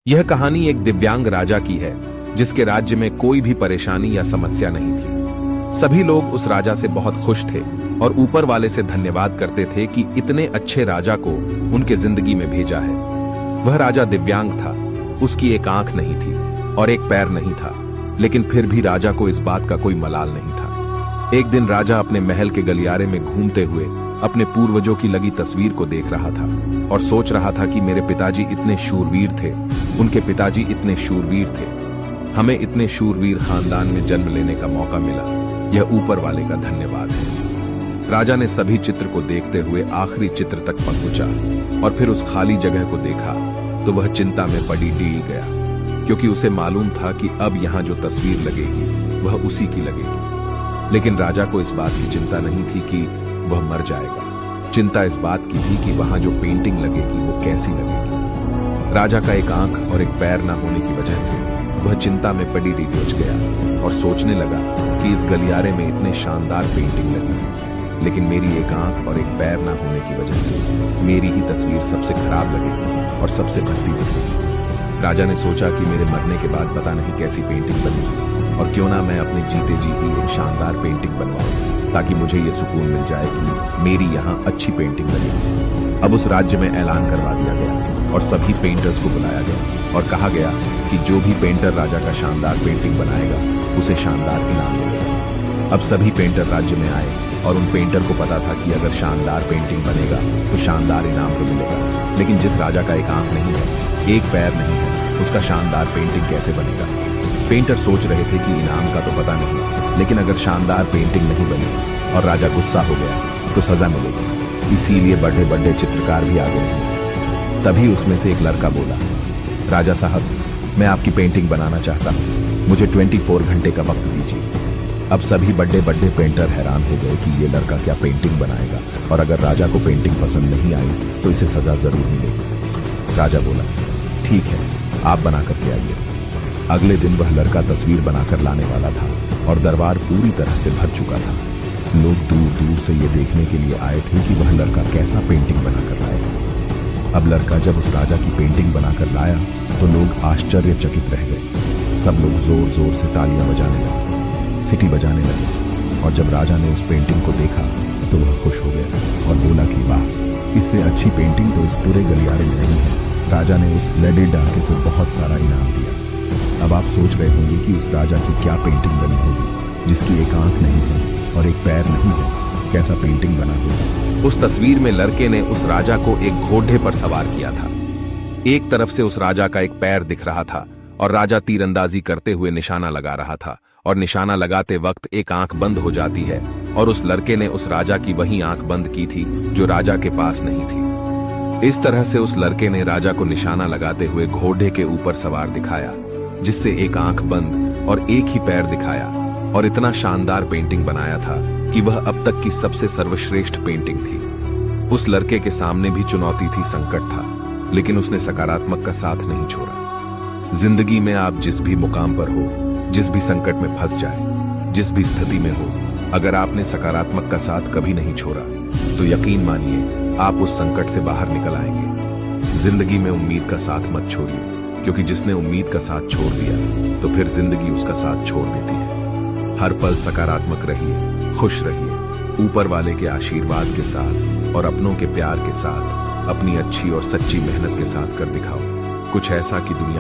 यह कहानी एक दिव्यांग राजा की है जिसके राज्य में कोई भी परेशानी या समस्या नहीं थी। सभी लोग उस राजा से बहुत खुश थे और ऊपर वाले से धन्यवाद करते थे कि इतने अच्छे राजा को उनके जिंदगी में भेजा है। वह राजा दिव्यांग था, उसकी एक आंख नहीं थी और एक पैर नहीं था, लेकिन फिर भी राजा को इस बात का कोई मलाल नहीं था। एक दिन राजा अपने महल के गलियारे में घूमते हुए अपने पूर्वजों की लगी तस्वीर को देख रहा था और सोच रहा था कि मेरे पिताजी इतने शूरवीर थे, उनके पिताजी इतने शूरवीर थे, हमें इतने शूरवीर खानदान में जन्म लेने का मौका मिला, यह ऊपर वाले का धन्यवाद है। राजा ने सभी चित्र को देखते हुए आखिरी चित्र तक पहुंचा और फिर उस खाली जगह को देखा तो वह चिंता में पड़ी डील गया, क्योंकि उसे मालूम था कि अब यहां जो तस्वीर लगेगी वह उसी की लगेगी। लेकिन राजा को इस बात की चिंता नहीं थी कि वह मर जाएगा, चिंता इस बात की थी कि वहां जो पेंटिंग लगेगी वो कैसी लगेगी। राजा का एक आंख और एक पैर न होने की वजह से वह चिंता में पड़ी डूब गया और सोचने लगा कि इस गलियारे में इतने शानदार पेंटिंग लगी है, लेकिन मेरी एक आंख और एक पैर न होने की वजह से मेरी ही तस्वीर सबसे खराब लगेगी और सबसे भद्दी दिखेगी। राजा ने सोचा कि मेरे मरने के बाद पता नहीं कैसी पेंटिंग बनेगी और क्यों ना मैं अपने जीते जी ही एक शानदार पेंटिंग बनवाऊं, ताकि मुझे ये सुकून मिल जाए कि मेरी यहाँ अच्छी पेंटिंग बनेगी। अब उस राज्य में ऐलान करवा दिया गया और सभी पेंटर्स को बुलाया गया और कहा गया कि जो भी पेंटर राजा का शानदार पेंटिंग बनाएगा उसे शानदार इनाम मिलेगा। अब सभी पेंटर राज्य में आए और उन पेंटर को पता था कि अगर शानदार पेंटिंग बनेगा तो शानदार इनाम तो मिलेगा, लेकिन जिस राजा का एक आंख नहीं है, एक पैर नहीं है, उसका शानदार पेंटिंग कैसे बनेगा। पेंटर सोच रहे थे कि इनाम का तो पता नहीं, लेकिन अगर शानदार पेंटिंग नहीं बनी और राजा गुस्सा हो गया तो सजा मिलेगी। इसीलिए बड़े बड़े चित्रकार भी आ गए। तभी उसमें से एक लड़का बोला, राजा साहब, मैं आपकी पेंटिंग बनाना चाहता हूँ, मुझे 24 घंटे का वक्त दीजिए। अब सभी बड़े बड़े पेंटर हैरान हो गए कि ये लड़का क्या पेंटिंग बनाएगा, और अगर राजा को पेंटिंग पसंद नहीं आई तो इसे सजा जरूर मिलेगी। राजा बोला, ठीक है, आप बना करके आइए। अगले दिन वह लड़का तस्वीर बनाकर लाने वाला था और दरबार पूरी तरह से भर चुका था। लोग दूर दूर से ये देखने के लिए आए थे कि वह लड़का कैसा पेंटिंग बनाकर लाएगा। अब लड़का जब उस राजा की पेंटिंग बनाकर लाया तो लोग आश्चर्यचकित रह गए। सब लोग जोर जोर से तालियां बजाने लगे, सीटी बजाने लगे, और जब राजा ने उस पेंटिंग को देखा तो वह खुश हो गया और बोला कि वाह, इससे अच्छी पेंटिंग तो इस पूरे गलियारे में नहीं है। राजा ने उस लेडी डाके को बहुत सारा इनाम दिया। अब आप सोच रहे होंगे कि उस राजा की क्या पेंटिंग बनी होगी, जिसकी एक आंख नहीं है और एक पैर नहीं है, कैसा पेंटिंग बना होगा। उस तस्वीर में लड़के ने उस राजा को एक घोड़े पर सवार किया था। एक तरफ से उस राजा का एक पैर दिख रहा था और राजा तीरंदाजी करते हुए निशाना लगा रहा था, और निशाना लगाते वक्त एक आंख बंद हो जाती है, और उस लड़के ने उस राजा की वही आंख बंद की थी जो राजा के पास नहीं थी। इस तरह से उस लड़के ने राजा को निशाना लगाते हुए घोड़े के ऊपर सवार दिखाया, जिससे एक आंख बंद और एक ही पैर दिखाया, और इतना शानदार पेंटिंग बनाया था कि वह अब तक की सबसे सर्वश्रेष्ठ पेंटिंग थी। उस लड़के के सामने भी चुनौती थी, संकट था, लेकिन उसने सकारात्मक का साथ नहीं छोड़ा। जिंदगी में आप जिस भी मुकाम पर हो, जिस भी संकट में फंस जाए, जिस भी स्थिति में हो, अगर आपने सकारात्मक का साथ कभी नहीं छोड़ा तो यकीन मानिए आप उस संकट से बाहर निकल आएंगे। जिंदगी में उम्मीद का साथ मत छोड़िए, क्योंकि जिसने उम्मीद का साथ छोड़ दिया तो फिर जिंदगी उसका साथ छोड़ देती है। हर पल सकारात्मक रहिए, खुश रहिए, ऊपर वाले के आशीर्वाद के साथ और अपनों के प्यार के साथ, अपनी अच्छी और सच्ची मेहनत के साथ कर दिखाओ कुछ ऐसा कि दुनिया